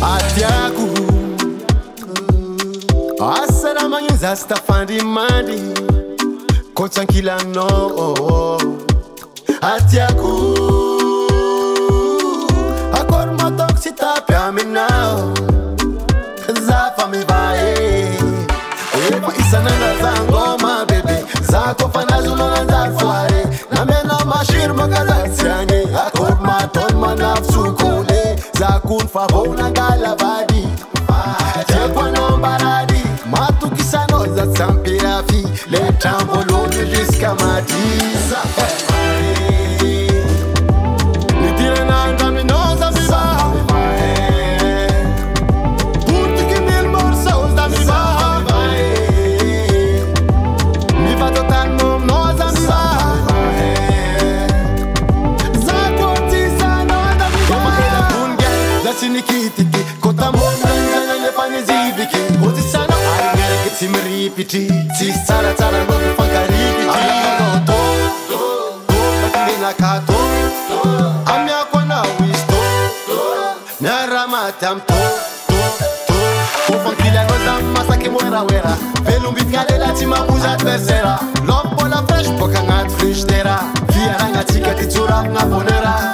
Atiaku Asala mangiza stafandi mandi Kochankila no Atiaku Akor matok sitapya minao Zafa mi bae Ewa isananga zangoma bebe Zako fanazuma nzafware Namena mashir magazatsianye Akor maton manafsukule Zakun favona galavadi Jekwa nombaradi Matu kisano za tsampirafi Le tramboloni jusqu'à mati Nitire nanga minoza viva Puti ki MILLE MORCEAUX da mi va Mi va total nom noza mi va Zakotisa no da mi va Kunga la sinikitiki Kota mona nzana nefane zibiki Kotisano aringere kitimripiti Tisara tara nogu fankaripiti Ayanoto Bakilina kato Amya kwana wisto Nyarama tamto Ufankila noza masake mwera wera Velumbi kale la tima buja adversera Lombo la fresh poka ngat frishtera Via ranga tika titura nga bonera